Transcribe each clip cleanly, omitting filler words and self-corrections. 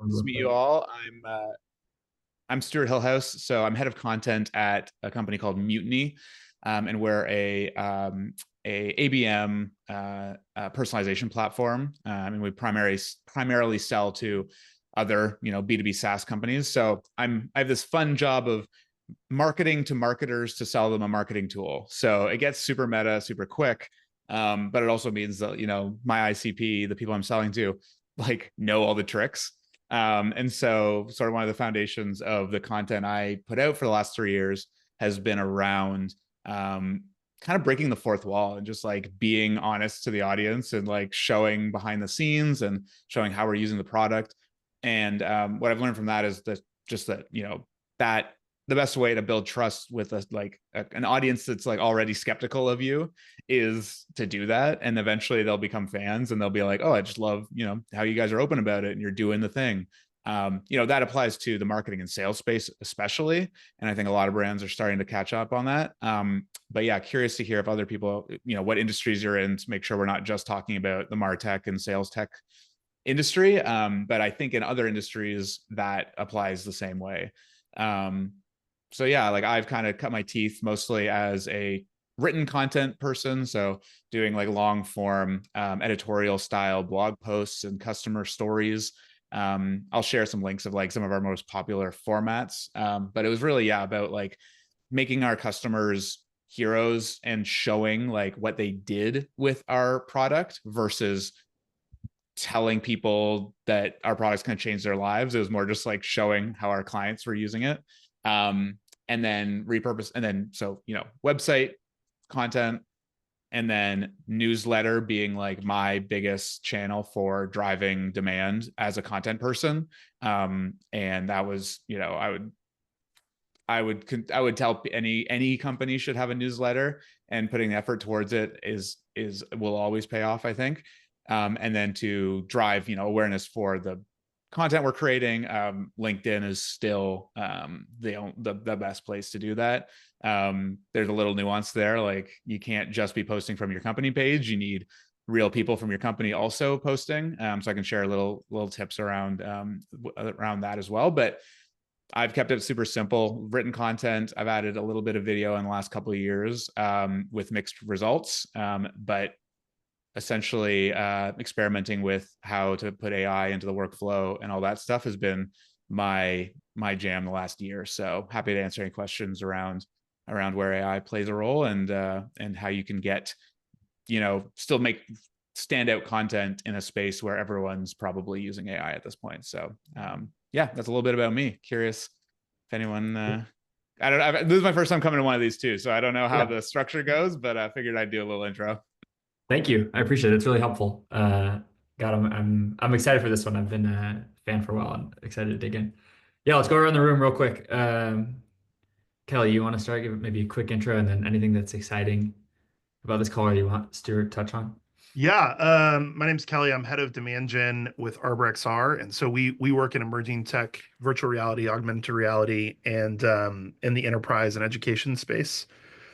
to meet you all. I'm Stewart Hillhouse, so I'm head of content at a company called Mutiny, and we're a ABM personalization platform, and we primarily sell to other B2B SaaS companies. So I have this fun job of marketing to marketers to sell them a marketing tool. So it gets super meta, super quick, but it also means that my ICP, the people I'm selling to, like know all the tricks. And so sort of one of the foundations of the content I put out for the last 3 years has been around kind of breaking the fourth wall and just like being honest to the audience and like showing behind the scenes and showing how we're using the product. And what I've learned from that is that that the best way to build trust with an audience that's like already skeptical of you is to do that. And eventually they'll become fans and they'll be like, oh, I just love, how you guys are open about it and you're doing the thing. That applies to the marketing and sales space, especially. And I think a lot of brands are starting to catch up on that. But yeah, curious to hear if other people, what industries you're in, to make sure we're not just talking about the MarTech and sales tech industry. But I think in other industries that applies the same way. So yeah, like I've kind of cut my teeth mostly as a written content person. So doing like long form editorial style blog posts and customer stories. I'll share some links of like some of our most popular formats. But it was really, about like making our customers heroes and showing like what they did with our product versus telling people that our product's going to change their lives. It was more just like showing how our clients were using it. And then repurpose, and then website content, and then newsletter being like my biggest channel for driving demand as a content person. And that was, I would tell any company should have a newsletter, and putting the effort towards it will always pay off, I think. And then to drive, awareness for the content we're creating, LinkedIn is still the best place to do that. There's a little nuance there, like you can't just be posting from your company page. You need real people from your company also posting. So I can share little tips around that as well. But I've kept it super simple. Written content, I've added a little bit of video in the last couple of years with mixed results, but essentially experimenting with how to put AI into the workflow and all that stuff has been my jam the last year. So happy to answer any questions around where AI plays a role and how you can get, still make standout content in a space where everyone's probably using AI at this point. So yeah, that's a little bit about me. Curious if anyone, this is my first time coming to one of these too, so I don't know how the structure goes, but I figured I'd do a little intro. Thank you. I appreciate it. It's really helpful. God, I'm excited for this one. I've been a fan for a while and excited to dig in. Yeah, let's go around the room real quick. Kelly, you want to start? Give it maybe a quick intro and then anything that's exciting about this call or you want Stuart to touch on? Yeah, my name's Kelly. I'm head of demand gen with Arbor XR, and so we work in emerging tech, virtual reality, augmented reality, and in the enterprise and education space.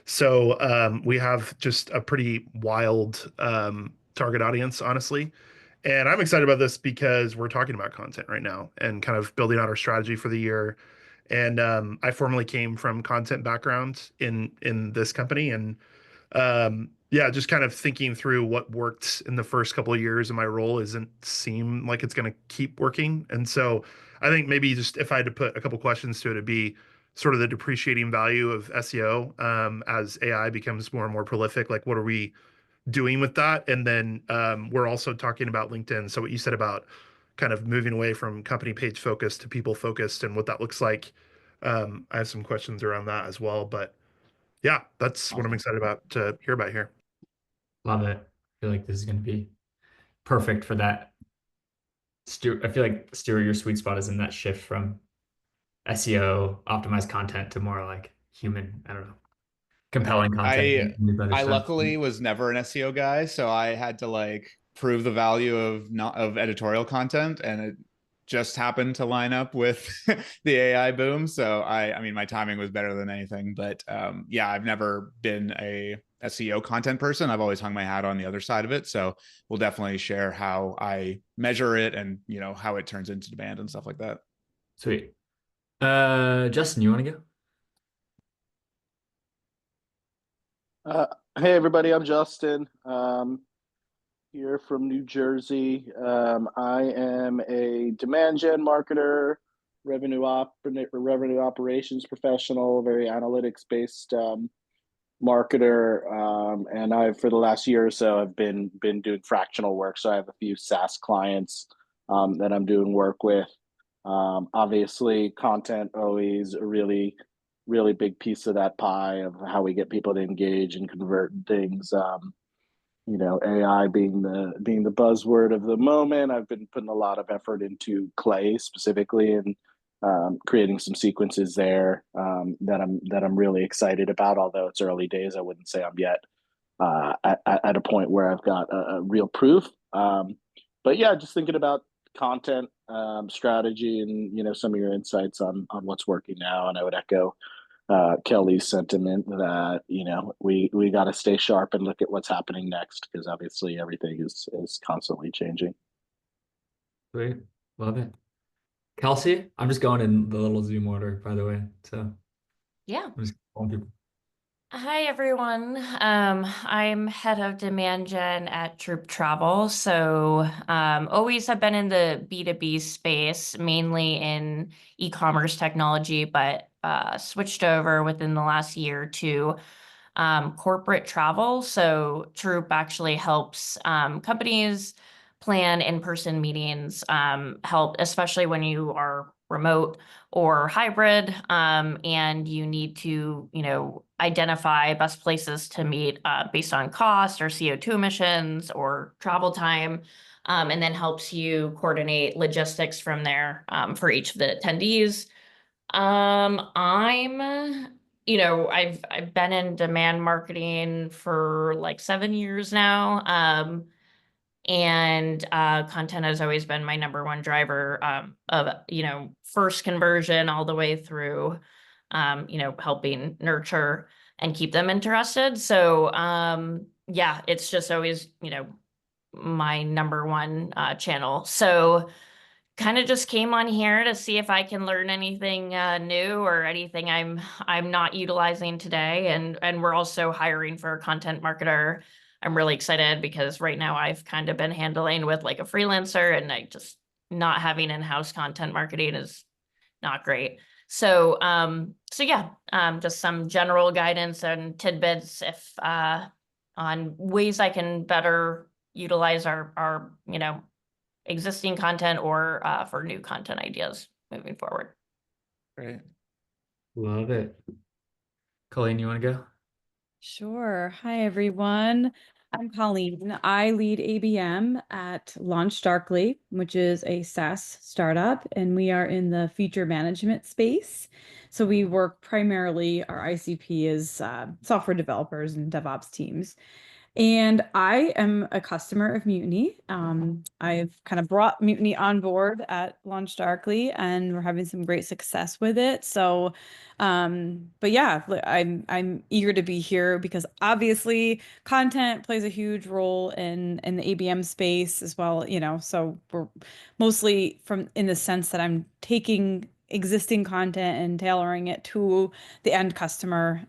So we have just a pretty wild target audience, honestly. And I'm excited about this because we're talking about content right now and kind of building out our strategy for the year. And I formerly came from content background in this company, and yeah, just kind of thinking through what worked in the first couple of years of my role isn't seem like it's going to keep working. And so I think maybe just if I had to put a couple questions to it, it'd be sort of the depreciating value of SEO as AI becomes more and more prolific. Like, what are we doing with that? And then we're also talking about LinkedIn. So what you said about kind of moving away from company page focused to people focused and what that looks like. I have some questions around that as well. But yeah, that's what I'm excited about to hear about here. Love it. I feel like this is going to be perfect for that. Stuart, I feel like Stuart, your sweet spot is in that shift from SEO optimized content to more like human, I don't know, compelling content. I luckily was never an SEO guy, so I had to like prove the value of editorial content, and just happened to line up with the AI boom. So I mean, my timing was better than anything. But yeah, I've never been a SEO content person. I've always hung my hat on the other side of it. So we'll definitely share how I measure it and how it turns into demand and stuff like that. Sweet. Justin, you want to go? Hey everybody, I'm Justin. Here from New Jersey. I am a demand gen marketer, revenue operations professional, very analytics based marketer. And I've for the last year or so I've been doing fractional work. So I have a few SaaS clients that I'm doing work with. Obviously, content always a really big piece of that pie of how we get people to engage and convert things. AI being the buzzword of the moment. I've been putting a lot of effort into Clay specifically and creating some sequences there that I'm really excited about. Although it's early days, I wouldn't say I'm yet at a point where I've got a real proof. But yeah, just thinking about content strategy and some of your insights on what's working now. And I would echo Kelly's sentiment that we got to stay sharp and look at what's happening next, because obviously everything is constantly changing. Sweet. Love it. Kelsey, I'm just going in the little Zoom order, by the way. So Yeah. I'm just calling people. Hi, everyone. I'm head of demand gen at Troop Travel. So always have been in the B2B space, mainly in e-commerce technology, but switched over within the last year to corporate travel. So Troop actually helps companies plan in-person meetings, help, especially when you are remote or hybrid, and you need to, identify best places to meet based on cost or CO2 emissions or travel time, and then helps you coordinate logistics from there for each of the attendees. I've been in demand marketing for like 7 years now. And content has always been my number one driver of, first conversion all the way through, helping nurture and keep them interested. So, yeah, it's just always, my number one channel. So kind of just came on here to see if I can learn anything new or anything I'm not utilizing today. And we're also hiring for a content marketer. I'm really excited because right now I've kind of been handling with like a freelancer, and I just not having in-house content marketing is not great. So yeah, just some general guidance and tidbits if on ways I can better utilize our existing content or for new content ideas moving forward. Great. Love it. Colleen, you want to go? Sure. Hi, everyone. I'm Colleen. I lead ABM at Launch Darkly, which is a SaaS startup, and we are in the feature management space. So we work primarily, our ICP is software developers and DevOps teams. And I am a customer of Mutiny. I've kind of brought Mutiny on board at Launch Darkly, and we're having some great success with it. So, but yeah, I'm eager to be here because obviously content plays a huge role in the ABM space as well. So we're mostly in the sense that I'm taking existing content and tailoring it to the end customer,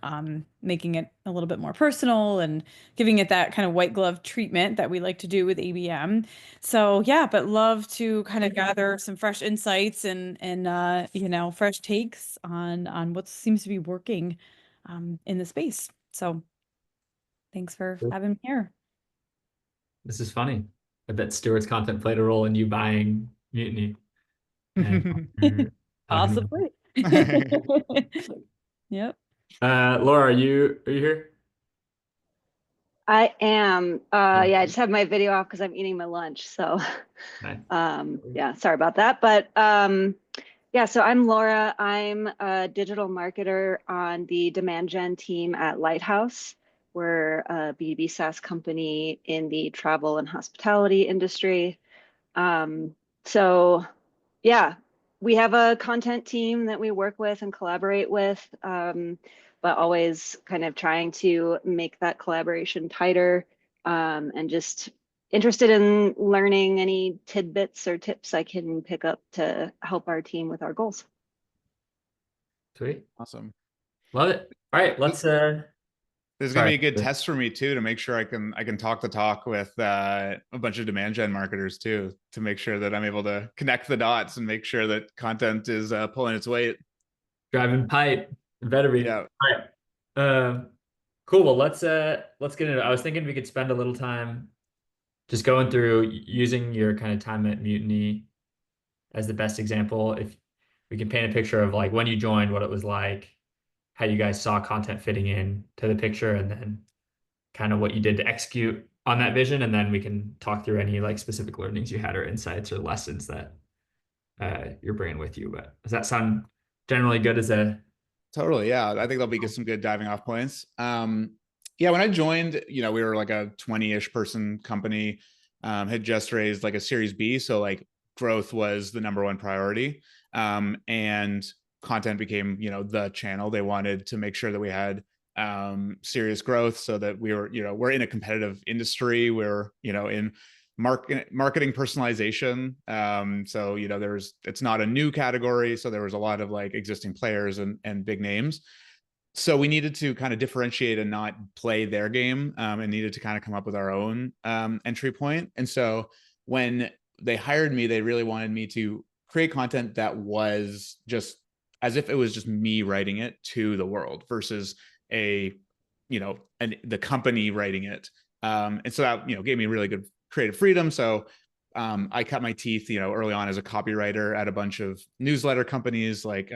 making it a little bit more personal and giving it that kind of white glove treatment that we like to do with ABM. So yeah, but love to kind of gather some fresh insights and fresh takes on what seems to be working in the space. So thanks for having me here. This is funny. I bet Stewart's content played a role in you buying Mutiny. Possibly. Yep. Laura, are you here? I am. Yeah, I just have my video off because I'm eating my lunch. So, Nice. yeah, sorry about that. But yeah, so I'm Laura. I'm a digital marketer on the demand gen team at Lighthouse. We're a B2B SaaS company in the travel and hospitality industry. So Yeah, we have a content team that we work with and collaborate with, but always kind of trying to make that collaboration tighter, and just interested in learning any tidbits or tips I can pick up to help our team with our goals. Sweet. Awesome. Love it. All right, let's There's gonna be a good sorry. test for me too, to make sure I can talk the talk with a bunch of demand gen marketers too, to make sure that I'm able to connect the dots and make sure that content is pulling its weight. Driving pipe. It better be. Yeah. All right. Cool. Well, let's get into it. I was thinking we could spend a little time just going through using your kind of time at Mutiny as the best example. If we can paint a picture of like when you joined, what it was like, how you guys saw content fitting in to the picture, and then kind of what you did to execute on that vision. And then we can talk through any like specific learnings you had or insights or lessons that you're bringing with you. But does that sound generally good as a Totally. Yeah. I think there'll be some good diving off points. Yeah. When I joined, we were like a 20-ish person company, had just raised like a Series B. So like growth was the number one priority. And content became, the channel. They wanted to make sure that we had serious growth, so that we were, we're in a competitive industry. We're, in marketing personalization. So, it's not a new category. So there was a lot of like existing players and big names. So we needed to kind of differentiate and not play their game, and needed to kind of come up with our own entry point. And so when they hired me, they really wanted me to create content that was just as if it was just me writing it to the world versus the company writing it. And so that, gave me really good creative freedom. So I cut my teeth, early on as a copywriter at a bunch of newsletter companies like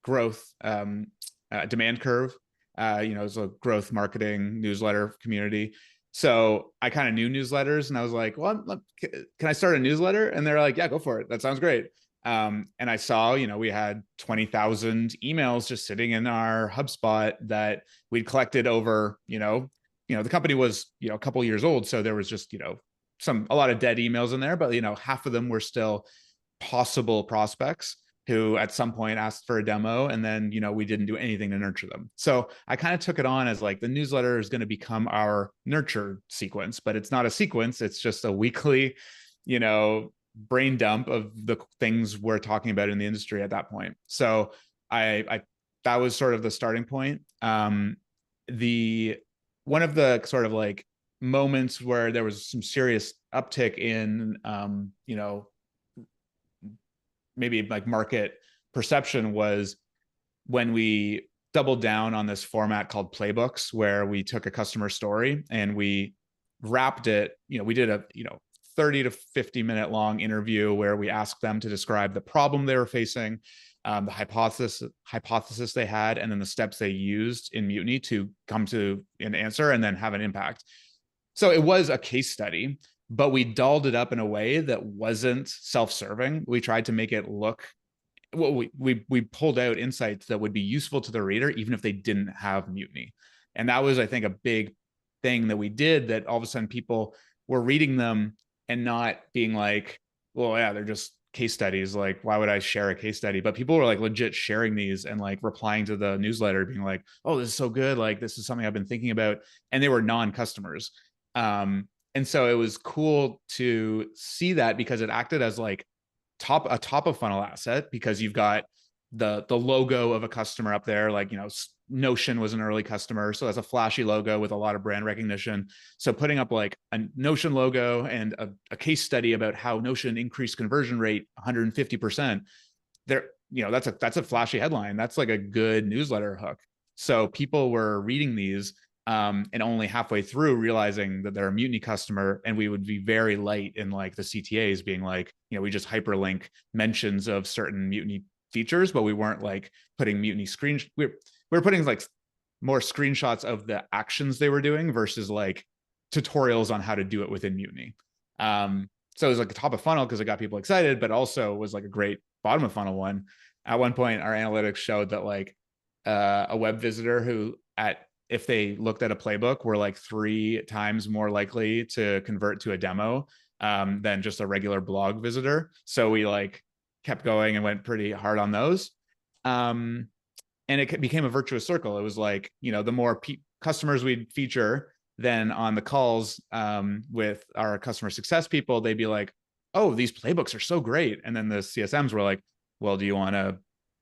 Growth, Demand Curve, it's a growth marketing newsletter community. So I kind of knew newsletters, and I was like, well, can I start a newsletter? And they're like, yeah, go for it. That sounds great. And I saw, we had 20,000 emails just sitting in our HubSpot that we'd collected over, the company was, a couple years old. So there was just, a lot of dead emails in there, but, half of them were still possible prospects who at some point asked for a demo, and then, we didn't do anything to nurture them. So I kind of took it on as like the newsletter is going to become our nurture sequence, but it's not a sequence. It's just a weekly, brain dump of the things we're talking about in the industry at that point. So I that was sort of the starting point. One of the sort of like moments where there was some serious uptick in maybe like market perception was when we doubled down on this format called playbooks, where we took a customer story and we wrapped it. We did a 30 to 50 minute long interview where we asked them to describe the problem they were facing, the hypothesis they had, and then the steps they used in Mutiny to come to an answer and then have an impact. So it was a case study, but we dolled it up in a way that wasn't self-serving. We tried to make it look, well, we pulled out insights that would be useful to the reader, even if they didn't have Mutiny. And that was, I think, a big thing that we did, that all of a sudden people were reading them and not being like, well, yeah, they're just case studies. Like, why would I share a case study? But people were like legit sharing these and like replying to the newsletter being like, oh, this is so good. Like, this is something I've been thinking about. And they were non-customers. And so it was cool to see that, because it acted as like a top of funnel asset, because you've got the logo of a customer up there. Like, Notion was an early customer, so that's a flashy logo with a lot of brand recognition. So putting up like a Notion logo and a case study about how Notion increased conversion rate 150%, there, that's a flashy headline. That's like a good newsletter hook. So people were reading these and only halfway through realizing that they're a Mutiny customer. And we would be very light in like the CTAs being like, we just hyperlink mentions of certain Mutiny features, but we weren't like putting Mutiny we were putting like more screenshots of the actions they were doing versus like tutorials on how to do it within Mutiny. So it was like a top of funnel because it got people excited, but also was like a great bottom of funnel one. At one point, our analytics showed that like a web visitor who if they looked at a playbook were like 3 times more likely to convert to a demo than just a regular blog visitor. So we like kept going and went pretty hard on those. And it became a virtuous circle. It was like, you know, the more customers we'd feature, then on the calls with our customer success people, they'd be like, oh, these playbooks are so great. And then the CSMs were like, well, do you want to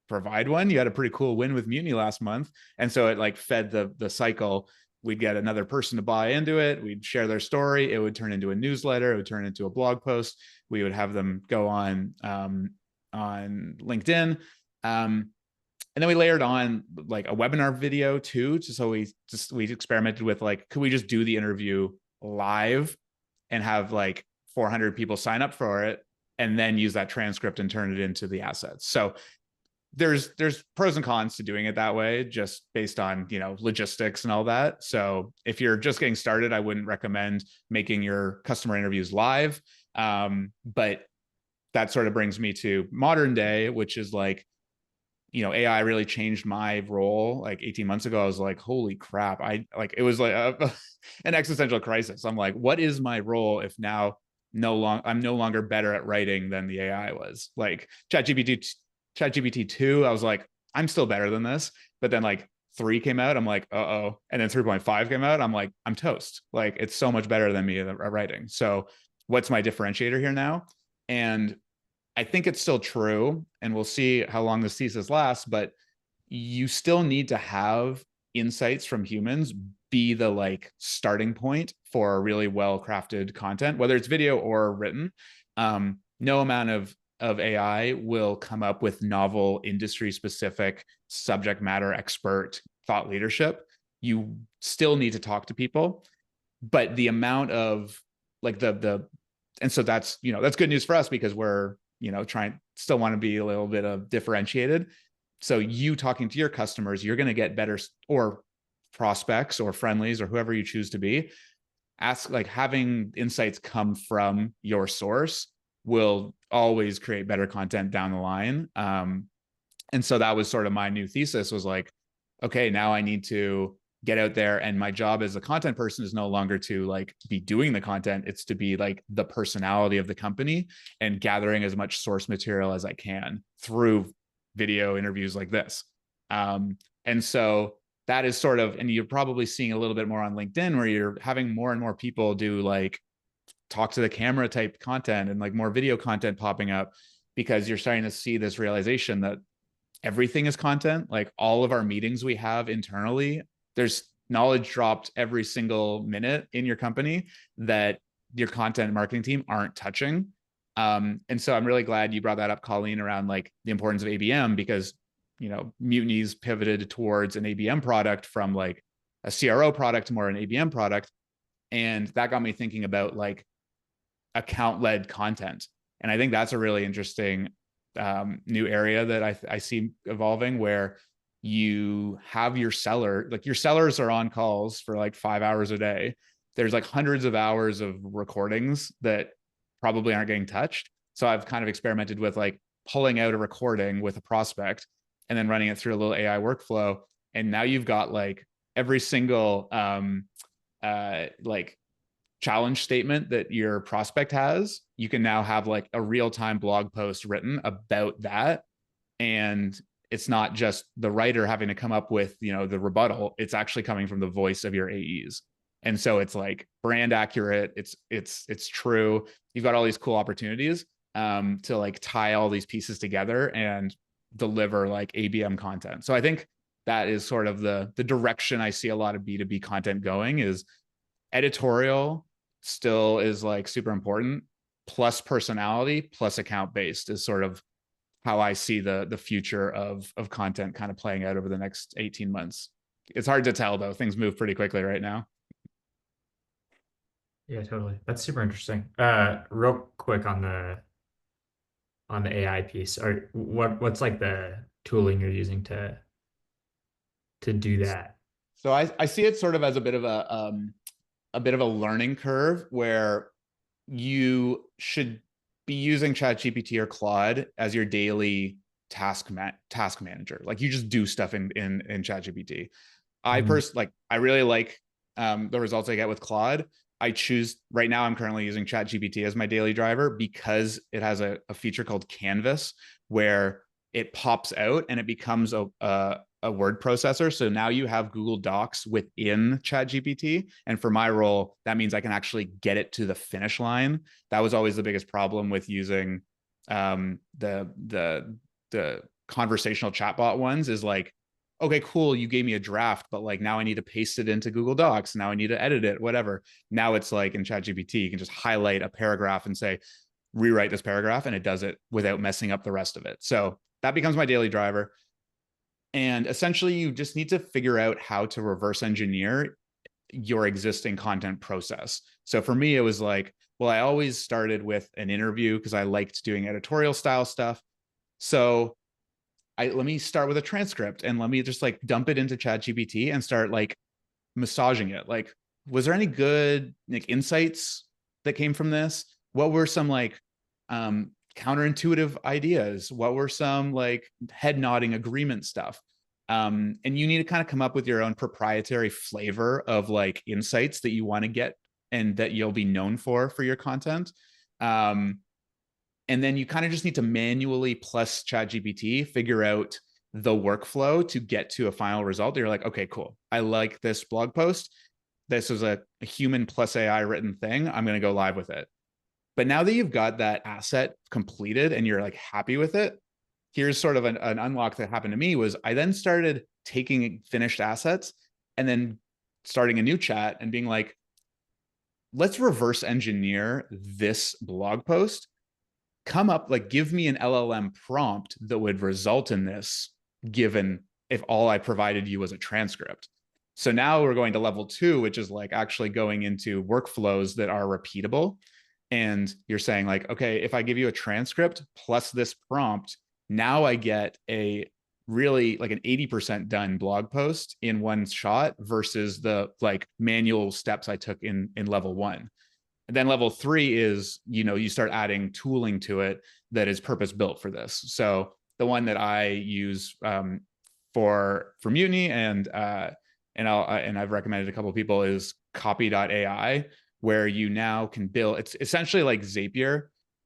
provide one? You had a pretty cool win with Mutiny last month. And so it like fed the cycle. We'd get another person to buy into it. We'd share their story. It would turn into a newsletter. It would turn into a blog post. We would have them go on LinkedIn. And then we layered on like a webinar video too. So we experimented with like, could we just do the interview live and have like 400 people sign up for it and then use that transcript and turn it into the assets? So there's pros and cons to doing it that way, just based on, you know, logistics and all that. So if you're just getting started, I wouldn't recommend making your customer interviews live. But that sort of brings me to modern day, which is like, you know, AI really changed my role. Like 18 months ago, I was like, holy crap. It was like an existential crisis. I'm like, what is my role if now I'm no longer better at writing than the AI was? Like ChatGPT 2, I was like, I'm still better than this. But then like 3 came out, I'm like, uh-oh. And then 3.5 came out, I'm like, I'm toast. Like, it's so much better than me at writing. So what's my differentiator here now? And I think it's still true, and we'll see how long this thesis lasts, but you still need to have insights from humans be the like starting point for really well-crafted content, whether it's video or written. No amount of AI will come up with novel, industry-specific, subject matter expert thought leadership. You still need to talk to people, but the amount of like and so that's, you know, that's good news for us because we're, you know, still want to be a little bit of differentiated. So you talking to your customers, you're going to get better, or prospects or friendlies or whoever you choose to be. Like having insights come from your source will always create better content down the line. And so that was sort of my new thesis, was like, okay, now I need to get out there, and my job as a content person is no longer to like be doing the content. It's to be like the personality of the company and gathering as much source material as I can through video interviews like this. And so that is sort of, and you're probably seeing a little bit more on LinkedIn where you're having more and more people do like talk to the camera type content and like more video content popping up, because you're starting to see this realization that everything is content. Like all of our meetings we have internally, there's knowledge dropped every single minute in your company that your content and marketing team aren't touching. And so I'm really glad you brought that up, Colleen, around like the importance of ABM, because, you know, Mutiny's pivoted towards an ABM product from like a CRO product to more an ABM product. And that got me thinking about like account-led content. And I think that's a really interesting new area that I see evolving, where you have your seller, like your sellers are on calls for like 5 hours a day. There's like hundreds of hours of recordings that probably aren't getting touched. So I've kind of experimented with like pulling out a recording with a prospect and then running it through a little AI workflow. And now you've got like every single like challenge statement that your prospect has, you can now have like a real-time blog post written about that. And it's not just the writer having to come up with, you know, the rebuttal. It's actually coming from the voice of your AEs. And so it's like brand accurate. It's true. You've got all these cool opportunities to like tie all these pieces together and deliver like ABM content. So I think that is sort of the direction I see a lot of B2B content going. Is editorial still is like super important, plus personality, plus account based is sort of how I see the future of content kind of playing out over the next 18 months. It's hard to tell though. Things move pretty quickly right now. Yeah, totally. That's super interesting. Real quick on the AI piece, or what's like the tooling you're using to do that? So I see it sort of as a bit of a learning curve, where you should be using ChatGPT or Claude as your daily task manager. Like you just do stuff in ChatGPT. I really like the results I get with Claude, I choose right now, I'm currently using ChatGPT as my daily driver because it has a feature called Canvas where it pops out and it becomes a word processor. So now you have Google Docs within ChatGPT. And for my role, that means I can actually get it to the finish line. That was always the biggest problem with using the conversational chatbot ones is like, okay, cool, you gave me a draft, but like now I need to paste it into Google Docs. Now I need to edit it, whatever. Now it's like in ChatGPT, you can just highlight a paragraph and say, rewrite this paragraph, and it does it without messing up the rest of it. So that becomes my daily driver. And essentially, you just need to figure out how to reverse engineer your existing content process. So for me, it was like, well, I always started with an interview because I liked doing editorial style stuff. So let me start with a transcript and let me just like dump it into ChatGPT and start like massaging it. Like, was there any good like insights that came from this? What were some like counterintuitive ideas? What were some like head nodding agreement stuff? And you need to kind of come up with your own proprietary flavor of like insights that you want to get and that you'll be known for your content. And then you kind of just need to manually plus ChatGPT figure out the workflow to get to a final result. You're like, okay, cool. I like this blog post. This is a human plus AI written thing. I'm going to go live with it. But now that you've got that asset completed and you're like happy with it, here's sort of an unlock that happened to me was I then started taking finished assets and then starting a new chat and being like, let's reverse engineer this blog post. Come up, like, give me an LLM prompt that would result in this, given if all I provided you was a transcript. So now we're going to level 2, which is like actually going into workflows that are repeatable. And you're saying like, okay, if I give you a transcript plus this prompt, now I get a really like an 80% done blog post in one shot versus the like manual steps I took in level 1. And then level 3 is, you start adding tooling to it that is purpose built for this. So the one that I use for Mutiny and I've recommended a couple of people is copy.ai, where you now can build, it's essentially like Zapier,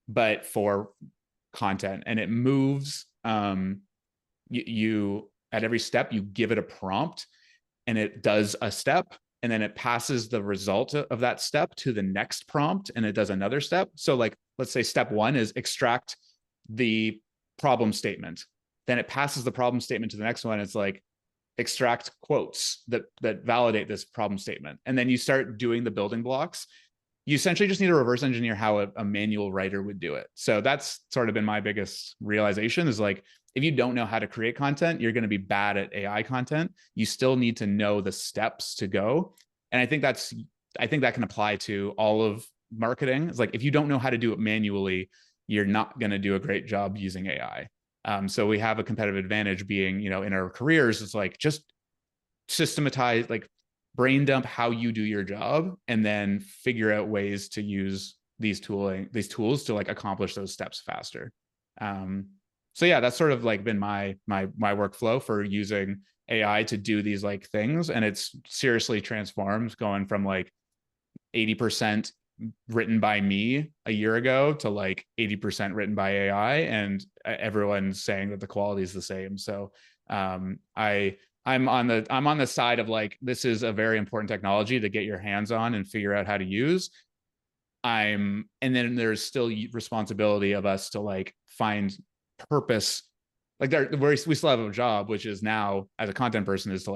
but for content, and it moves, you at every step, you give it a prompt and it does a step, and then it passes the result of that step to the next prompt and it does another step. So like, let's say step 1 is extract the problem statement. Then it passes the problem statement to the next one. It's like, extract quotes that validate this problem statement. And then you start doing the building blocks. You essentially just need to reverse engineer how a manual writer would do it. So that's sort of been my biggest realization is like, if you don't know how to create content, you're going to be bad at AI content. You still need to know the steps to go. And I think that can apply to all of marketing. It's like, if you don't know how to do it manually, you're not going to do a great job using AI. So we have a competitive advantage being, in our careers, it's like just systematize, like brain dump how you do your job, and then figure out ways to use these tools to like accomplish those steps faster. So yeah, that's sort of like been my workflow for using AI to do these like things. And it's seriously transformed, going from like 80% written by me a year ago to like 80% written by AI, and everyone's saying that the quality is the same. So I'm on the side of like, this is a very important technology to get your hands on and figure out how to use. And then there's still responsibility of us to like find purpose. Like we still have a job, which is now as a content person is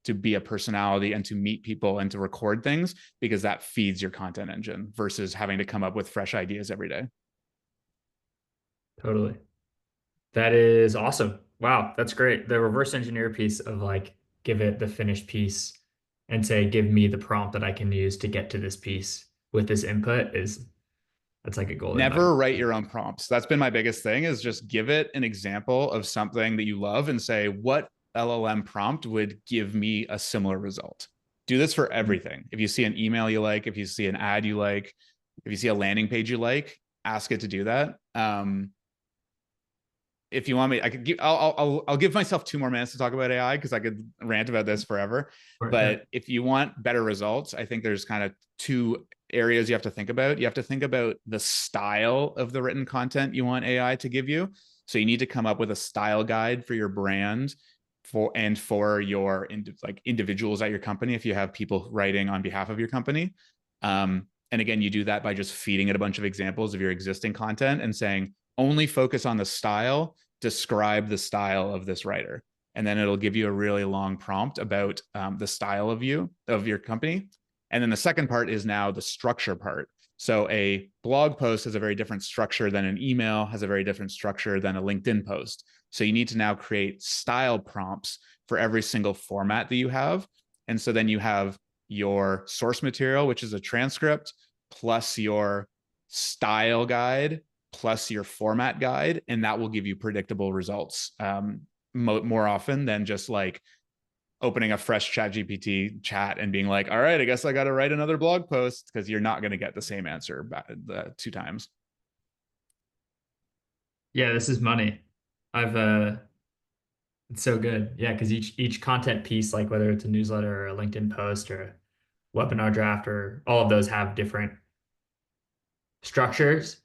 to be a personality and to meet people and to record things, because that feeds your content engine versus having to come up with fresh ideas every day. Totally. That is awesome. That's great. The reverse engineer piece of like, give it the finished piece and say, give me the prompt that I can use to get to this piece with this input that's like a golden Never nugget. write your own prompts. That's been my biggest thing, is just give it an example of something that you love and say, what LLM prompt would give me a similar result? Do this for everything. If you see an email you like, if you see an ad you like, if you see a landing page you like, ask it to do that. if you want me, I could give, I'll give myself 2 more minutes to talk about AI because I could rant about this forever. But if you want better results, I think there's kind of 2 areas you have to think about. You have to think about the style of the written content you want AI to give you. So you need to come up with a style guide for your brand for your individuals at your company if you have people writing on behalf of your company. And again, you do that by just feeding it a bunch of examples of your existing content and saying, only focus on the style, describe the style of this writer. And then it'll give you a really long prompt about the style of your company. And then the second part is now the structure part. So a blog post has a very different structure than an email, has a very different structure than a LinkedIn post. So you need to now create style prompts for every single format that you have. And so then you have your source material, which is a transcript, plus your style guide, plus your format guide, and that will give you predictable results more often than just like opening a fresh ChatGPT chat and being like, all right, I guess I got to write another blog post, because you're not going to get the same answer 2 times. Yeah, this is money. It's so good. Yeah, because each content piece, like whether it's a newsletter or a LinkedIn post or a webinar draft, or all of those have different structures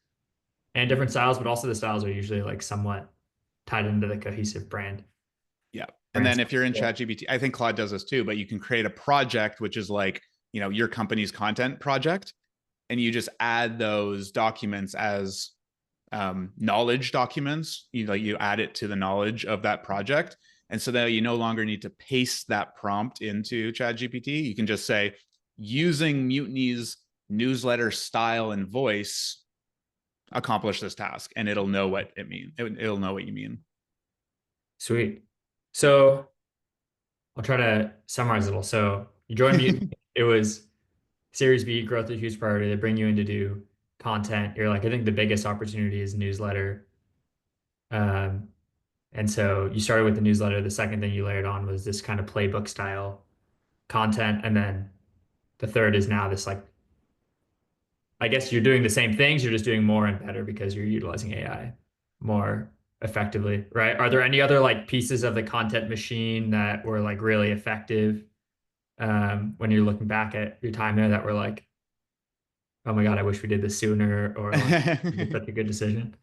and different styles, but also the styles are usually like somewhat tied into the cohesive brand. Yeah. And then if you're in ChatGPT, I think Claude does this too, but you can create a project, which is like, your company's content project, and you just add those documents as knowledge documents. You add it to the knowledge of that project. And so that you no longer need to paste that prompt into ChatGPT. You can just say, using Mutiny's newsletter style and voice, accomplish this task, and it'll know what it means. It'll know what you mean. Sweet. So I'll try to summarize a little. So you joined Mutiny. It was Series B, growth is a huge priority. They bring you in to do content. You're like, I think the biggest opportunity is newsletter. And so you started with the newsletter. The second thing you layered on was this kind of playbook style content. And then the third is now this, like, I guess you're doing the same things, you're just doing more and better because you're utilizing AI more effectively, right? Are there any other like pieces of the content machine that were like really effective when you're looking back at your time there that were like, oh my God, I wish we did this sooner, or like, it's such a good decision?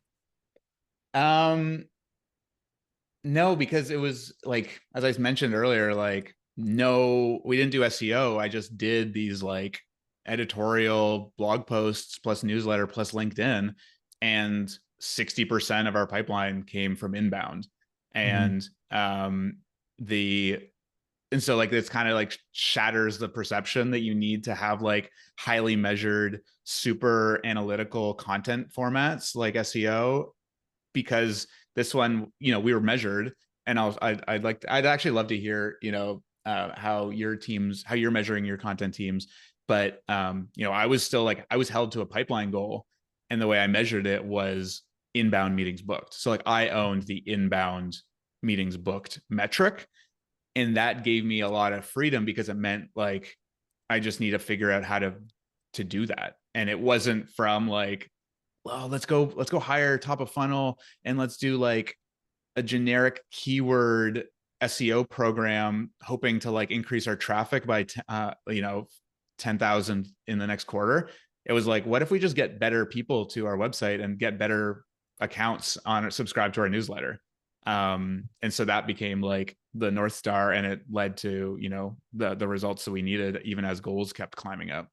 No, because it was like, as I mentioned earlier, like, no, we didn't do SEO. I just did these like editorial blog posts plus newsletter plus LinkedIn, and 60% of our pipeline came from inbound. And and so like it's kind of like shatters the perception that you need to have like highly measured, super analytical content formats like SEO, because this one, we were measured. And I'd actually love to hear, how you're measuring your content teams. But I was still like, I was held to a pipeline goal, and the way I measured it was inbound meetings booked. So like I owned the inbound meetings booked metric, and that gave me a lot of freedom because it meant like I just need to figure out how to do that. And it wasn't from like, well, let's go hire top of funnel and let's do like a generic keyword SEO program, hoping to like increase our traffic by 10,000 in the next quarter. It was like, what if we just get better people to our website and get better accounts subscribe to our newsletter? And so that became like the North Star, and it led to, the results that we needed, even as goals kept climbing up.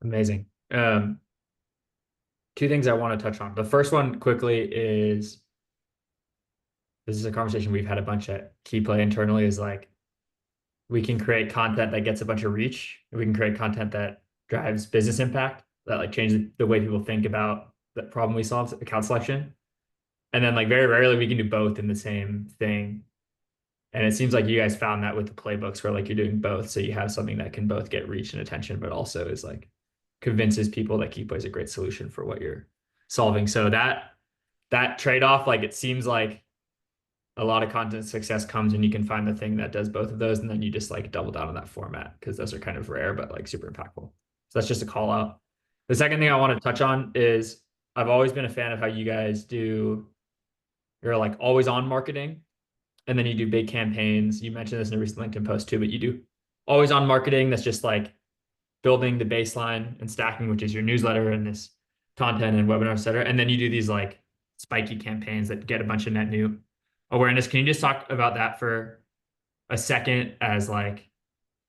Amazing. 2 things I want to touch on. The first one quickly is, this is a conversation we've had a bunch at KeyPlay internally, is like, we can create content that gets a bunch of reach, and we can create content that drives business impact, that like changes the way people think about the problem we solve, account selection. And then like very rarely we can do both in the same thing. And it seems like you guys found that with the playbooks, where like you're doing both. So you have something that can both get reach and attention, but also is like convinces people that KeyPlay is a great solution for what you're solving. So that trade-off, like it seems like a lot of content success comes when you can find the thing that does both of those, and then you just like double down on that format, because those are kind of rare but like super impactful. So that's just a call out. The second thing I want to touch on is, I've always been a fan of how you guys do you're like always on marketing, and then you do big campaigns. You mentioned this in a recent LinkedIn post too, but you do always on marketing that's just like building the baseline and stacking, which is your newsletter and this content and webinar, et cetera. And then you do these like spiky campaigns that get a bunch of net new awareness. Can you just talk about that for a second as like,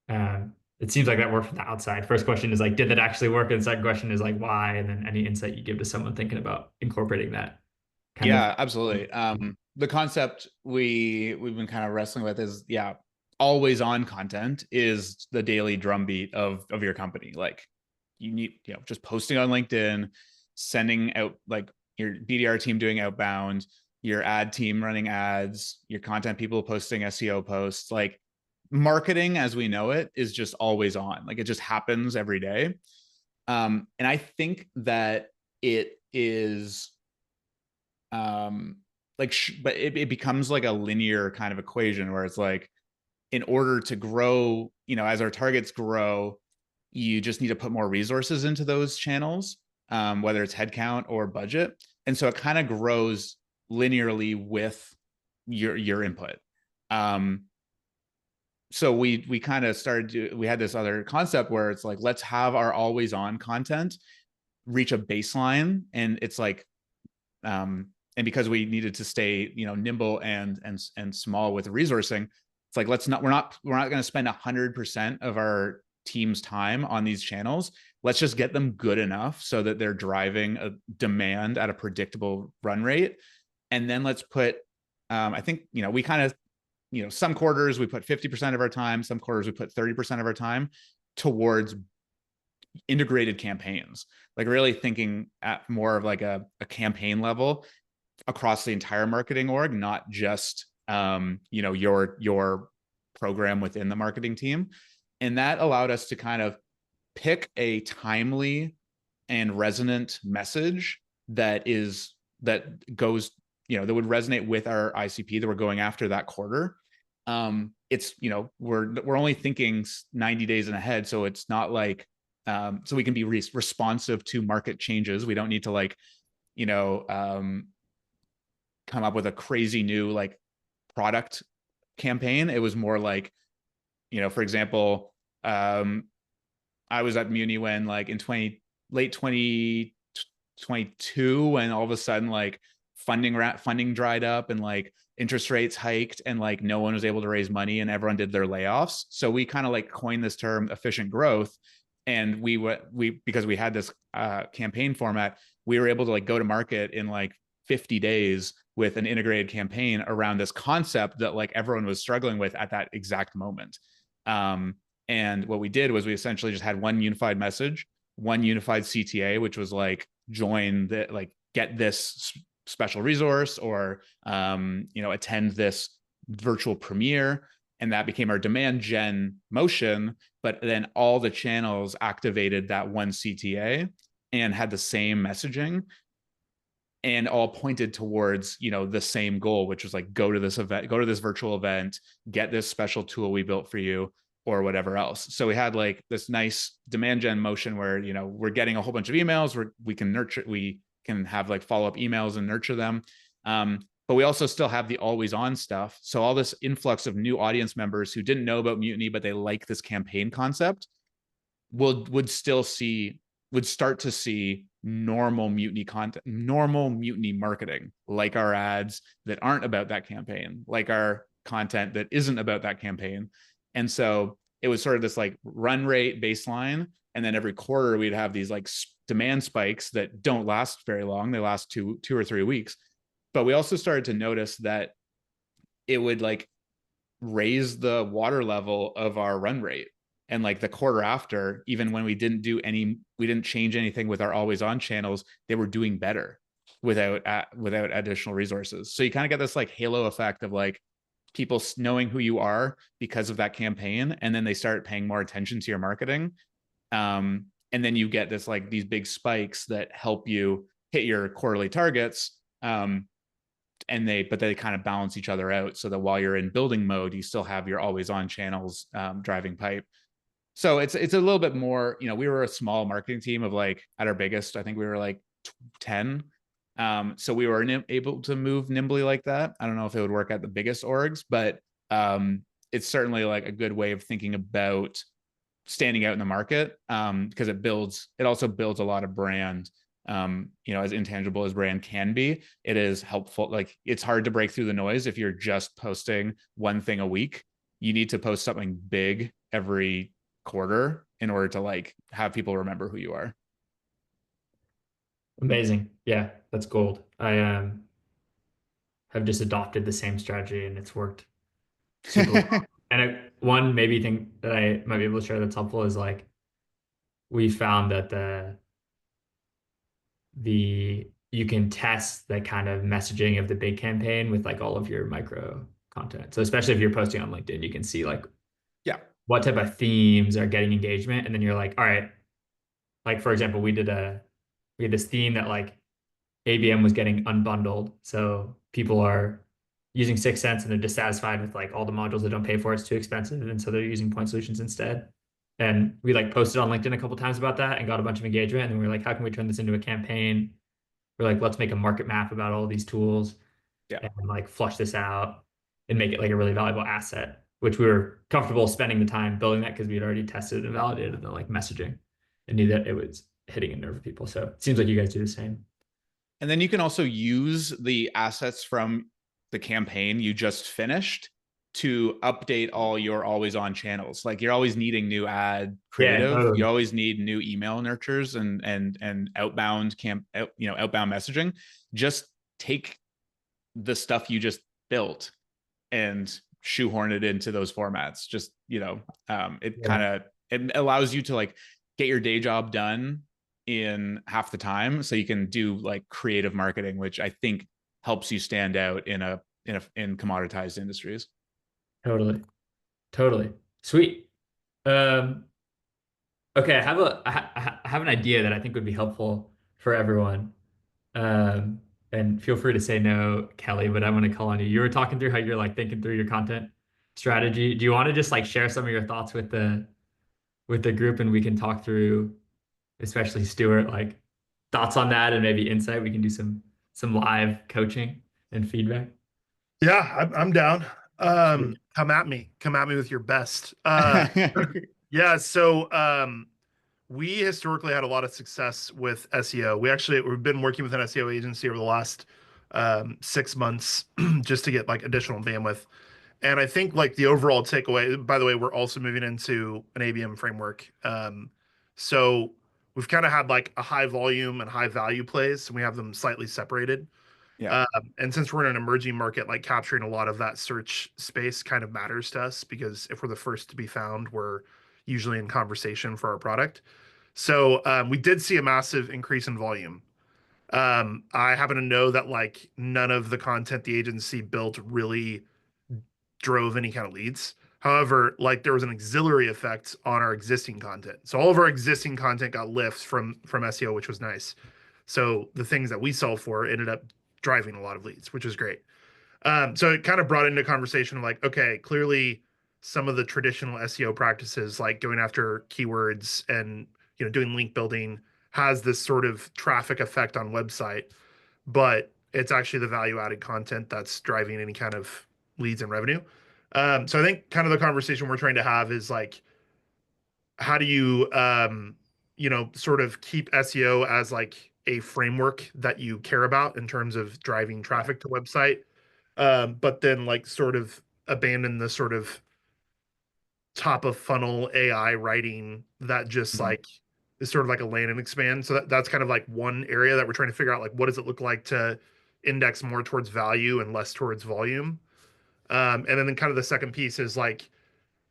it seems like that worked from the outside. First question is like, did that actually work? And the second question is like, why? And then any insight you give to someone thinking about incorporating that kind of. Absolutely. The concept we've been kind of wrestling with is, always on content is the daily drumbeat of your company. Like you need, just posting on LinkedIn, sending out like your BDR team doing outbound, your ad team running ads, your content people posting SEO posts. Like marketing as we know it is just always on. Like it just happens every day. And I think that it is but it becomes like a linear kind of equation where it's like, in order to grow, as our targets grow, you just need to put more resources into those channels, whether it's headcount or budget. And so it kind of grows linearly with your input. So we kind of we had this other concept where it's like, let's have our always on content reach a baseline. And it's like, and because we needed to stay, nimble and small with resourcing, it's like, we're not going to spend 100% of our team's time on these channels. Let's just get them good enough so that they're driving a demand at a predictable run rate. And then let's put, I think, we kind of, some quarters we put 50% of our time, some quarters we put 30% of our time towards integrated campaigns, like really thinking at more of like a campaign level across the entire marketing org, not just your program within the marketing team. And that allowed us to kind of pick a timely and resonant message that goes, that would resonate with our ICP that we're going after that quarter. It's, we're only thinking 90 days in ahead. So it's not like, so we can be responsive to market changes. We don't need to like, come up with a crazy new like product campaign. It was more like, for example, I was at Mutiny when like in late 2022, when all of a sudden like funding dried up and like interest rates hiked and like no one was able to raise money and everyone did their layoffs. So we kind of like coined this term efficient growth. And because we had this campaign format, we were able to like go to market in like 50 days with an integrated campaign around this concept that like everyone was struggling with at that exact moment. And what we did was we essentially just had one unified message, one unified CTA, which was like get this special resource or, attend this virtual premiere. And that became our demand gen motion. But then all the channels activated that one CTA and had the same messaging and all pointed towards, the same goal, which was like, go to this event, go to this virtual event, get this special tool we built for you or whatever else. So we had like this nice demand gen motion where, we're getting a whole bunch of emails where we can have like follow-up emails and nurture them. But we also still have the always on stuff. So all this influx of new audience members who didn't know about Mutiny, but they like this campaign concept would start to see normal Mutiny content, normal Mutiny marketing, like our ads that aren't about that campaign, like our content that isn't about that campaign. And so it was sort of this like run rate baseline. And then every quarter we'd have these like demand spikes that don't last very long. They last two or 3 weeks. But we also started to notice that it would like raise the water level of our run rate. And like the quarter after, even when we didn't change anything with our always on channels, they were doing better without additional resources. So you kind of get this like halo effect of like people knowing who you are because of that campaign. And then they start paying more attention to your marketing. And then you get this like these big spikes that help you hit your quarterly targets. But they kind of balance each other out so that while you're in building mode, you still have your always on channels driving pipe. So it's a little bit more, we were a small marketing team of like, at our biggest, I think we were like 10. So we were able to move nimbly like that. I don't know if it would work at the biggest orgs, but it's certainly like a good way of thinking about standing out in the market, because it also builds a lot of brand. As intangible as brand can be, it is helpful. Like, it's hard to break through the noise if you're just posting one thing a week. You need to post something big every quarter in order to like have people remember who you are. Amazing. Yeah, that's gold. I have just adopted the same strategy and it's worked super well. And one maybe thing that I might be able to share that's helpful is like we found that the you can test the kind of messaging of the big campaign with like all of your micro content. So especially if you're posting on LinkedIn, you can see like what type of themes are getting engagement, and then you're like, all right, like for example, we had this theme that like ABM was getting unbundled. So people are using 6 cents and they're dissatisfied with like all the modules they don't pay for. It's too expensive. And so they're using point solutions instead. And we like posted on LinkedIn a couple times about that and got a bunch of engagement. And then we were like, how can we turn this into a campaign? We're like, let's make a market map about all these tools and like flush this out and make it like a really valuable asset, which we were comfortable spending the time building that because we had already tested and validated the like messaging and knew that it was hitting a nerve of people. So it seems like you guys do the same. And then you can also use the assets from the campaign you just finished to update all your always on channels. Like, you're always needing new ad creative. Totally. You always need new email nurtures and outbound outbound messaging. Just take the stuff you just built and shoehorn it into those formats. Just, it allows you to like get your day job done in half the time, so you can do like creative marketing, which I think helps you stand out in commoditized industries. Totally. Sweet. Okay, I have an idea that I think would be helpful for everyone. And feel free to say no, Kelly, but I want to call on you. You were talking through how you're like thinking through your content strategy. Do you want to just like share some of your thoughts with the group, and we can talk through, especially Stewart, like thoughts on that and maybe insight? We can do some live coaching and feedback. Yeah, I'm down. Come at me with your best. Yeah. So we historically had a lot of success with SEO. We've been working with an SEO agency over the last 6 months just to get like additional bandwidth. And I think like the overall takeaway, by the way, we're also moving into an ABM framework. So we've kind of had like a high volume and high value plays, and we have them slightly separated. Yeah. And since we're in an emerging market, like capturing a lot of that search space kind of matters to us, because if we're the first to be found, we're usually in conversation for our product. So we did see a massive increase in volume. I happen to know that like none of the content the agency built really drove any kind of leads. However, like there was an auxiliary effect on our existing content. So all of our existing content got lifts from SEO, which was nice. So the things that we solved for ended up driving a lot of leads, which is great. So it kind of brought into conversation of like, okay, clearly some of the traditional SEO practices, like going after keywords and doing link building, has this sort of traffic effect on website, but it's actually the value added content that's driving any kind of leads and revenue. So I think kind of the conversation we're trying to have is like, how do you sort of keep SEO as like a framework that you care about in terms of driving traffic to website, but then like sort of abandon the sort of top of funnel AI writing that just like is sort of like a land and expand. So that's kind of like one area that we're trying to figure out, like what does it look like to index more towards value and less towards volume. And then kind of the second piece is like,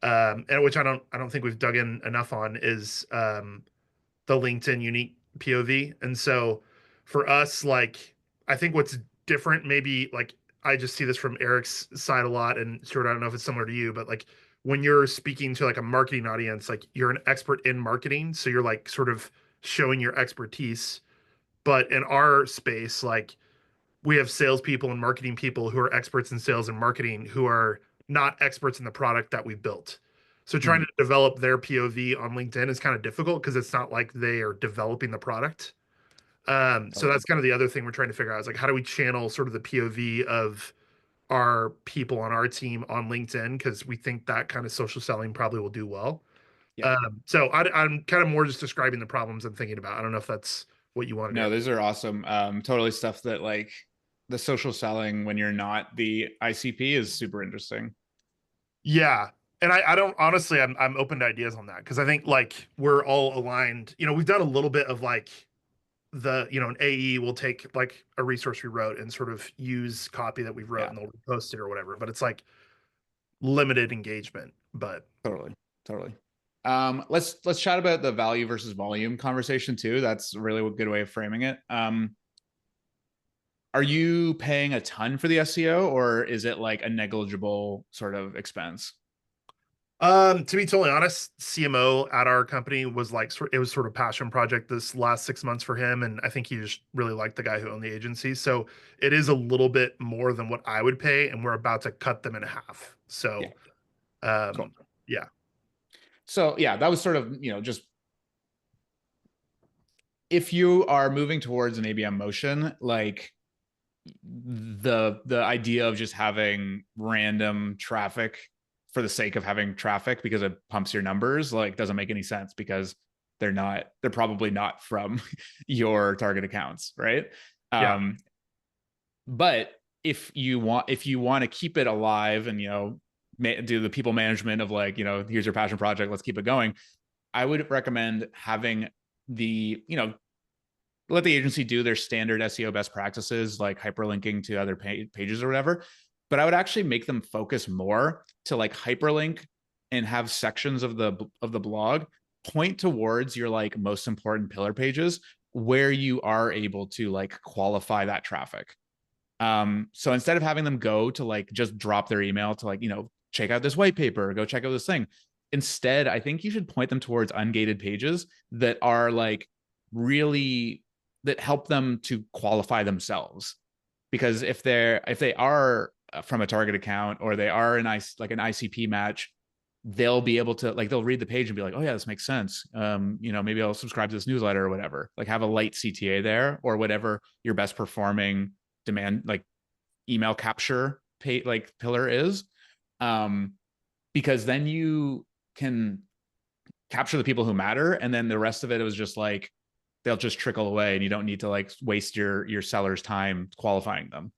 and which I don't think we've dug in enough on, is the LinkedIn unique POV. And so for us, like, I think what's different, maybe like I just see this from Eric's side a lot, and Stuart, I don't know if it's similar to you, but like when you're speaking to like a marketing audience, like you're an expert in marketing, so you're like sort of showing your expertise. But in our space, like we have salespeople and marketing people who are experts in sales and marketing who are not experts in the product that we built. So trying to develop their POV on LinkedIn is kind of difficult because it's not like they are developing the product. So that's kind of the other thing we're trying to figure out is like, how do we channel sort of the POV of our people on our team on LinkedIn? Because we think that kind of social selling probably will do well. Yeah. So I'm kind of more just describing the problems I'm thinking about. I don't know if that's what you wanted to No, hear. those are awesome. Totally stuff that like the social selling when you're not the ICP is super interesting. Yeah. And I don't honestly, I'm open to ideas on that because I think like we're all aligned. You know, we've done a little bit of like an AE will take like a resource we wrote and sort of use copy that we wrote Yeah. and they'll repost it or whatever. But it's like limited engagement. But Totally. Let's chat about the value versus volume conversation too. That's a really good way of framing it. Are you paying a ton for the SEO or is it like a negligible sort of expense? to be totally honest, CMO at our company was like it was sort of passion project this last 6 months for him, and I think he just really liked the guy who owned the agency. So it is a little bit more than what I would pay, and we're about to cut them in half. So, Cool. Yeah. So yeah, that was sort of, just if you are moving towards an ABM motion, like the idea of just having random traffic for the sake of having traffic because it pumps your numbers like doesn't make any sense because they're probably not from your target accounts, right? Yeah. But if you want to keep it alive and do the people management of like, here's your passion project, let's keep it going, I would recommend having the let the agency do their standard SEO best practices, like hyperlinking to other pages or whatever. But I would actually make them focus more to like hyperlink and have sections of the blog point towards your like most important pillar pages where you are able to like qualify that traffic. So instead of having them go to like just drop their email to like, check out this white paper, go check out this thing. Instead, I think you should point them towards ungated pages that are like really that help them to qualify themselves. Because if they are from a target account or they are an ICP match, they'll be able to like they'll read the page and be like, oh yeah, this makes sense. Maybe I'll subscribe to this newsletter or whatever. Like have a light CTA there or whatever your best performing demand like email capture pillar is. Because then you can capture the people who matter, and then the rest of it was just like they'll just trickle away and you don't need to like waste your seller's time qualifying them.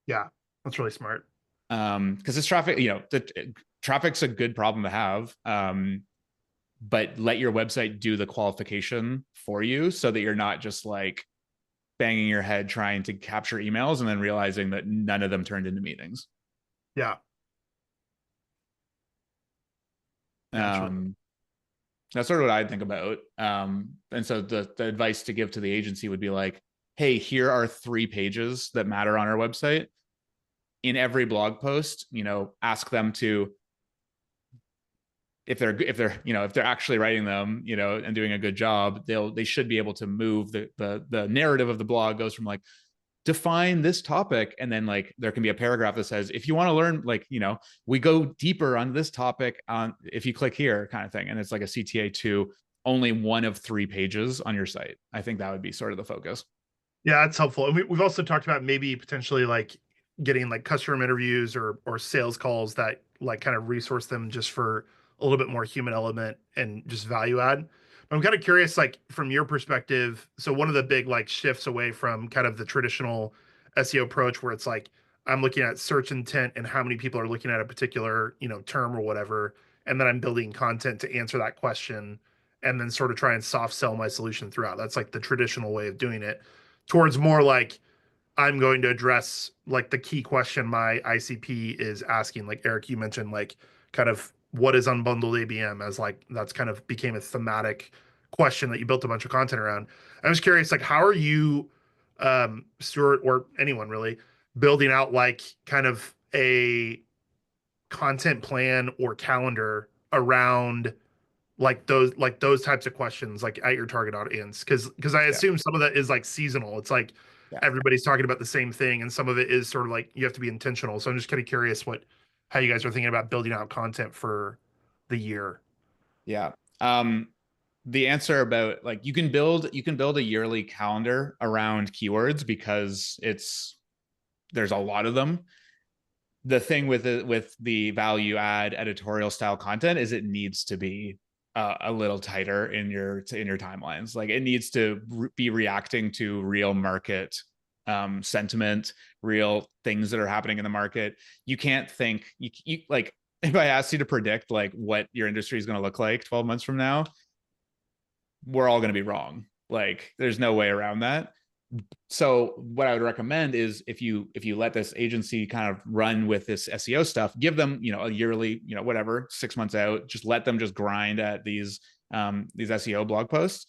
Yeah, that's really smart. Because it's traffic, the traffic's a good problem to have. But let your website do the qualification for you so that you're not just like banging your head trying to capture emails and then realizing that none of them turned into meetings. Yeah. That's sort of what I'd think about. And so the advice to give to the agency would be like, hey, here are 3 pages that matter on our website. In every blog post, ask them to, if they're actually writing them, and doing a good job, they should be able to move the narrative of the blog goes from like, define this topic, and then like there can be a paragraph that says if you want to learn like we go deeper on this topic on if you click here kind of thing, and it's like a CTA to only one of 3 pages on your site. I think that would be sort of the focus. Yeah, that's helpful. And we've also talked about maybe potentially like getting like customer interviews or sales calls that like kind of resource them just for a little bit more human element and just value add. But I'm kind of curious, like from your perspective. So one of the big like shifts away from kind of the traditional SEO approach where it's like I'm looking at search intent and how many people are looking at a particular, term or whatever, and then I'm building content to answer that question and then sort of try and soft sell my solution throughout. That's like the traditional way of doing it towards more like I'm going to address like the key question my ICP is asking. Like Eric, you mentioned like kind of what is unbundled ABM as like that's kind of became a thematic question that you built a bunch of content around. I was curious, like how are you, Stewart or anyone really, building out like kind of a content plan or calendar around like those types of questions like at your target audience because I assume some of that is like seasonal. It's like everybody's talking about the same thing, and some of it is sort of like you have to be intentional. So I'm just kind of curious how you guys are thinking about building out content for the year. Yeah. the answer about like you can build a yearly calendar around keywords because there's a lot of them. The thing with the value add editorial style content is it needs to be a little tighter in your timelines. Like it needs to be reacting to real market sentiment, real things that are happening in the market. You can't think you like if I asked you to predict like what your industry is going to look like 12 months from now, we're all going to be wrong. Like there's no way around that. So what I would recommend is if you let this agency kind of run with this SEO stuff, give them, a yearly, whatever, 6 months out, just let them just grind at these SEO blog posts.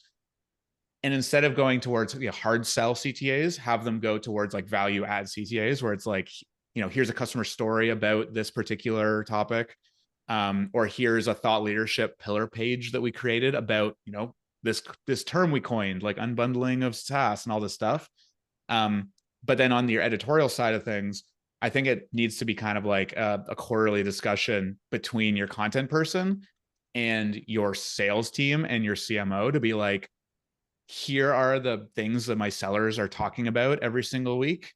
And instead of going towards hard sell CTAs, have them go towards like value add CTAs where it's like, here's a customer story about this particular topic. Or here's a thought leadership pillar page that we created about, this term we coined, like unbundling of SaaS and all this stuff. But then on your editorial side of things, I think it needs to be kind of like a quarterly discussion between your content person and your sales team and your CMO to be like, here are the things that my sellers are talking about every single week.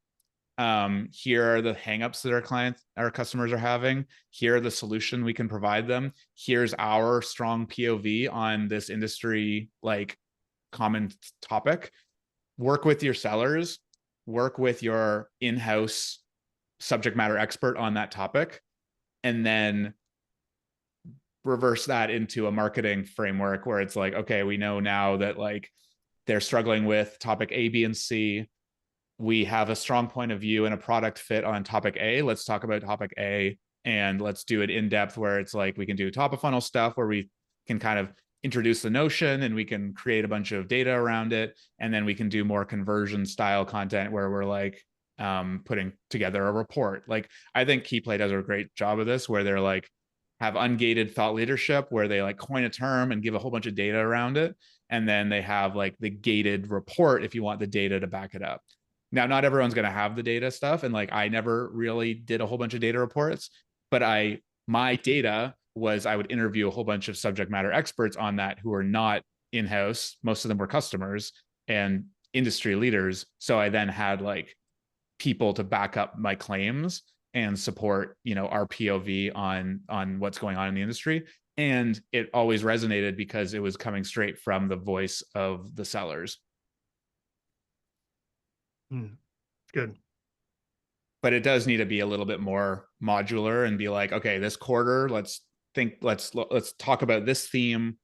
Here are the hangups that our customers are having. Here are the solution we can provide them. Here's our strong POV on this industry, like common topic. Work with your sellers, work with your in-house subject matter expert on that topic, and then reverse that into a marketing framework where it's like, okay, we know now that like they're struggling with topic A, B, and C. We have a strong point of view and a product fit on topic A. Let's talk about topic A and let's do it in depth where it's like we can do top of funnel stuff where we can kind of introduce the notion and we can create a bunch of data around it. And then we can do more conversion style content where we're like putting together a report. Like I think KeyPlay does a great job of this where they're like have ungated thought leadership where they like coin a term and give a whole bunch of data around it. And then they have like the gated report if you want the data to back it up. Now, not everyone's going to have the data stuff. And like, I never really did a whole bunch of data reports, but my data was I would interview a whole bunch of subject matter experts on that who are not in-house. Most of them were customers and industry leaders. So I then had like people to back up my claims and support, our POV on what's going on in the industry. And it always resonated because it was coming straight from the voice of the sellers. Good. But it does need to be a little bit more modular and be like, okay, this quarter, let's talk about this theme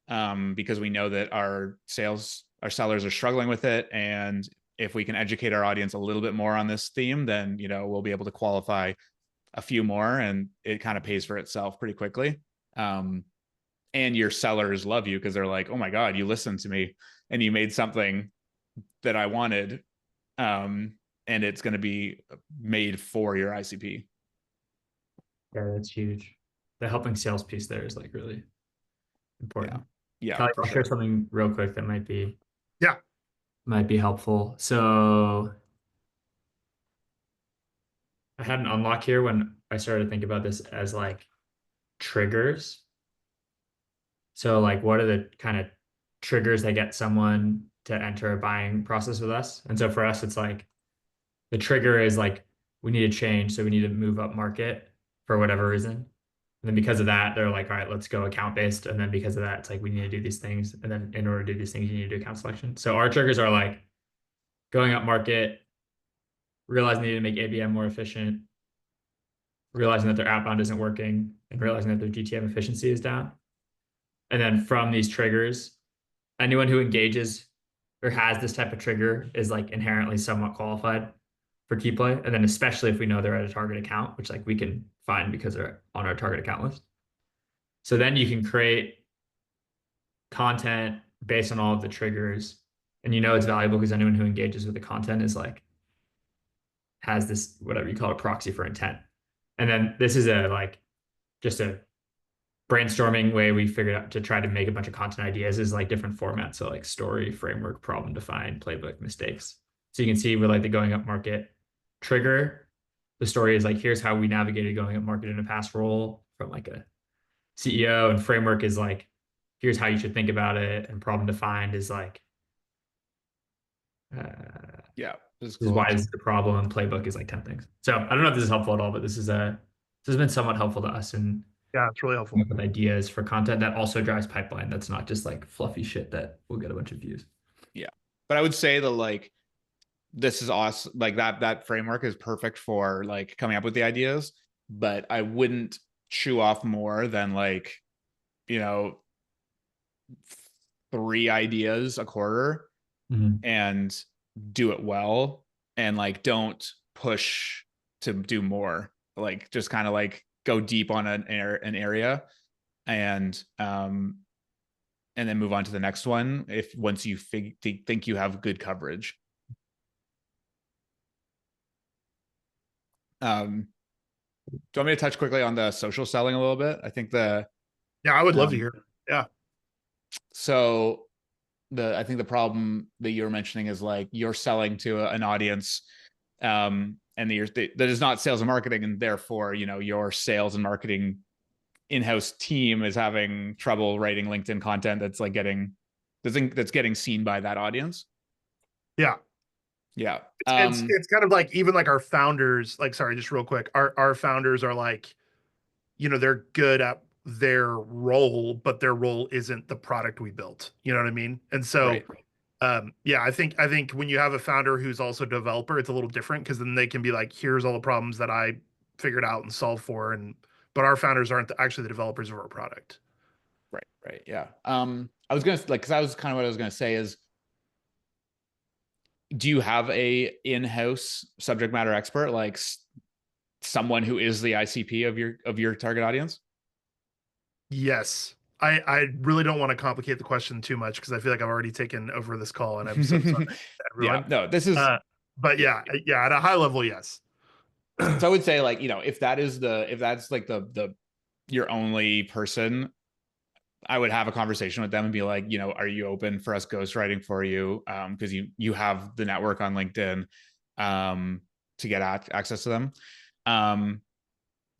because we know that our sellers are struggling with it. And if we can educate our audience a little bit more on this theme, then, we'll be able to qualify a few more and it kind of pays for itself pretty quickly. And your sellers love you because they're like, oh my God, you listened to me and you made something that I wanted. And it's going to be made for your ICP. Yeah, that's huge. The helping sales piece there is like really important. Yeah. Kelly, I'll share something real quick that might be helpful. So I had an unlock here when I started to think about this as like triggers. So like, what are the kind of triggers that get someone to enter a buying process with us? And so for us, it's like the trigger is like, we need to change. So we need to move up market for whatever reason. And then because of that, they're like, all right, let's go account based. And then because of that, it's like, we need to do these things. And then in order to do these things, you need to do account selection. So our triggers are like going up market, realizing they need to make ABM more efficient, realizing that their outbound isn't working, and realizing that their GTM efficiency is down. And then from these triggers, anyone who engages or has this type of trigger is like inherently somewhat qualified for KeyPlay. And then especially if we know they're at a target account, which like we can find because they're on our target account list. So then you can create content based on all of the triggers. And it's valuable because anyone who engages with the content is like, has this, whatever you call it, proxy for intent. And then this is just a brainstorming way we figured out to try to make a bunch of content ideas is like different formats. So like story, framework, problem defined, playbook, mistakes. So you can see with like the going up market trigger, the story is like, here's how we navigated going up market in a past role from like a CEO, and framework is like, here's how you should think about it, and problem defined is like, Yeah, this this is why this is the problem, and playbook is like 10 things. So I don't know if this is helpful at all, but this has been somewhat helpful to us and Yeah, it's really helpful. with ideas for content that also drives pipeline. That's not just like fluffy shit that will get a bunch of views. Yeah, but I would say that like this is awesome. Like that framework is perfect for like coming up with the ideas, but I wouldn't chew off more than like, you know, 3 ideas a quarter and do it well, and like don't push to do more. Like just kind of like go deep on an area and then move on to the next one if once you think you have good coverage. Do you want me to touch quickly on the social selling a little bit? I think Yeah, I would love to hear. Yeah. So I think the problem that you're mentioning is like you're selling to an audience, and that is not sales and marketing, and therefore, you know, your sales and marketing in-house team is having trouble writing LinkedIn content that's like getting seen by that audience. Yeah. Yeah. It's kind of like even like our founders, like, sorry, just real quick, our founders are like, you know, they're good at their role, but their role isn't the product we built. You know what I mean? And so, right. yeah, I think when you have a founder who's also a developer, it's a little different because then they can be like, here's all the problems that I figured out and solved for. But our founders aren't actually the developers of our product. Right. Yeah. I was gonna like, because that was kind of what I was gonna say is, do you have a in-house subject matter expert, like someone who is the ICP of your target audience? Yes. I really don't want to complicate the question too much because I feel like I've already taken over this call and I'm so sorry, everyone. Yeah, no, this is but yeah, at a high level, yes. So I would say, like, you know, if that's like the your only person, I would have a conversation with them and be like, you know, are you open for us ghostwriting for you? Because you have the network on LinkedIn to get access to them.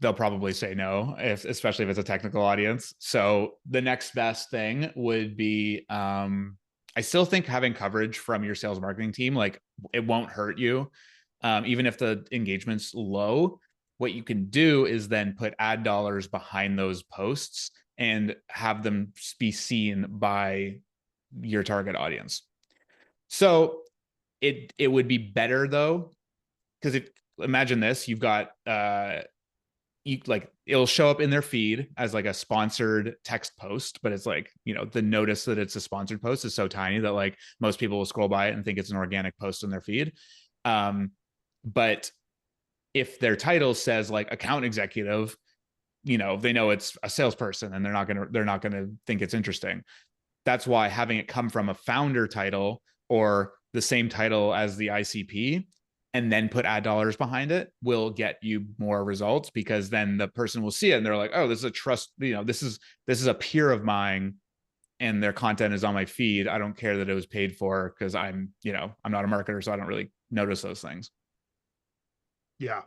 They'll probably say no, especially if it's a technical audience. So the next best thing would be, I still think having coverage from your sales marketing team, like, it won't hurt you. Even if the engagement's low, what you can do is then put ad dollars behind those posts and have them be seen by your target audience. So it would be better though, because if imagine this, you've got like it'll show up in their feed as like a sponsored text post, but it's like, you know, the notice that it's a sponsored post is so tiny that like most people will scroll by it and think it's an organic post in their feed. But if their title says like account executive, you know, they know it's a salesperson and they're not gonna think it's interesting. That's why having it come from a founder title or the same title as the ICP and then put ad dollars behind it will get you more results, because then the person will see it and they're like, oh, this is a trust, you know, this is a peer of mine and their content is on my feed. I don't care that it was paid for because I'm not a marketer, so I don't really notice those things. Yeah.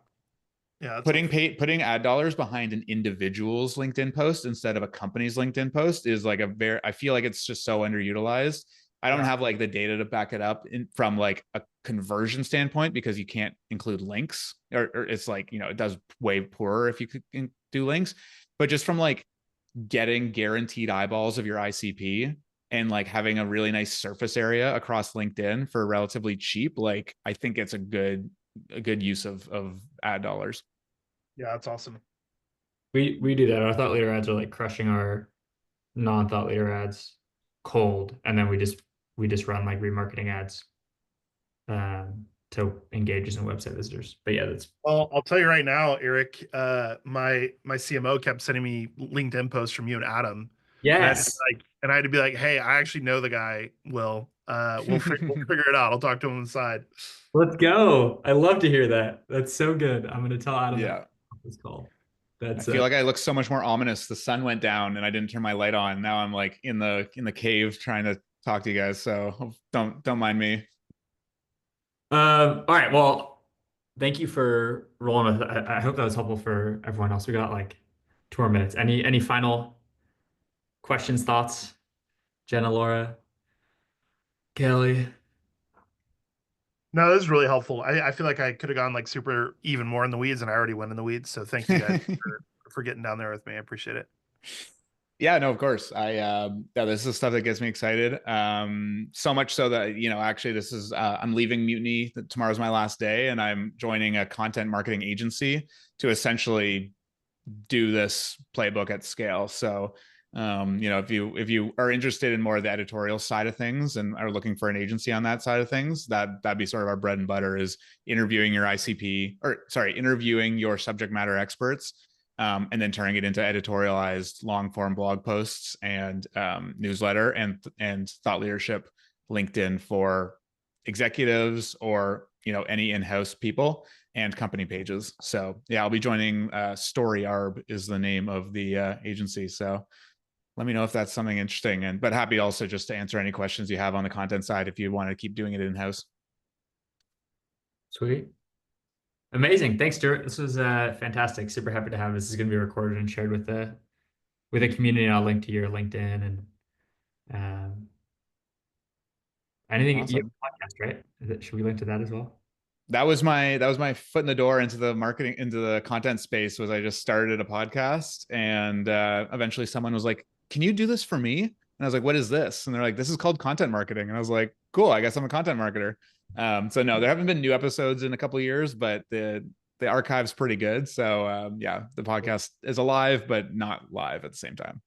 Yeah. Putting ad dollars behind an individual's LinkedIn post instead of a company's LinkedIn post is like I feel like it's just so underutilized. I don't have like the data to back it up from like a conversion standpoint, because you can't include links, or it's like, you know, it does way poorer if you could do links, but just from like getting guaranteed eyeballs of your ICP and like having a really nice surface area across LinkedIn for relatively cheap, like I think it's a good use of ad dollars. Yeah, that's awesome. We do that. Our thought leader ads are like crushing our non-thought leader ads cold, and then we just run like remarketing ads to engage in website visitors. But yeah, that's well, I'll tell you right now, Eric, my CMO kept sending me LinkedIn posts from you and Adam. yes. And I had to be like, hey, I actually know the guy. We'll figure it out. I'll talk to him on the side. Let's go. I love to hear that. That's so good. I'm gonna tell Adam this call. I feel like I look so much more ominous. The sun went down and I didn't turn my light on. Now I'm like in the cave trying to talk to you guys. So don't mind me. All right. Well, thank you for rolling with it. I hope that was helpful for everyone else. We got like 2 more minutes. Any final questions, thoughts? Jenna, Laura, Kelly. No, this is really helpful. I feel like I could have gone like super even more in the weeds, and I already went in the weeds. So thank you guys for getting down there with me. I appreciate it. Yeah, no, of course. Yeah, this is stuff that gets me excited. So much so that, actually this is, I'm leaving Mutiny. Tomorrow's my last day, and I'm joining a content marketing agency to essentially do this playbook at scale. So, if you are interested in more of the editorial side of things and are looking for an agency on that side of things, that'd be sort of our bread and butter, is interviewing your interviewing your subject matter experts, and then turning it into editorialized long form blog posts and newsletter and thought leadership LinkedIn for executives or any in-house people and company pages. So yeah, I'll be joining Story Arb is the name of the agency. So let me know if that's something interesting, but happy also just to answer any questions you have on the content side if you want to keep doing it in-house. Sweet. Amazing. Thanks, Stewart. This was fantastic. Super happy to have this. This is going to be recorded and shared with the community. And I'll link to your LinkedIn and anything. Awesome. You have a podcast, right? Should we link to that as well? That was my foot in the door into the marketing, into the content space. Was I just started a podcast, and eventually someone was like, "Can you do this for me?" And I was like, "What is this?" And they're like, "This is called content marketing." And I was like, "Cool, I guess I'm a content marketer." So no, there haven't been new episodes in a couple of years, but the archive's pretty good. So yeah, the podcast is alive, but not live at the same time.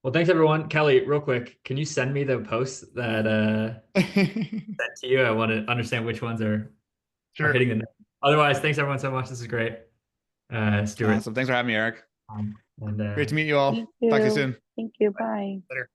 Well, thanks everyone. Kelly, real quick, can you send me the posts that sent to you? I want to understand which ones are hitting the net. Otherwise, thanks everyone so much. This is great. Stewart. Awesome. Thanks for having me, Eric. And great to meet you all. Thank you. Talk to you soon. Thank you. Bye. Later.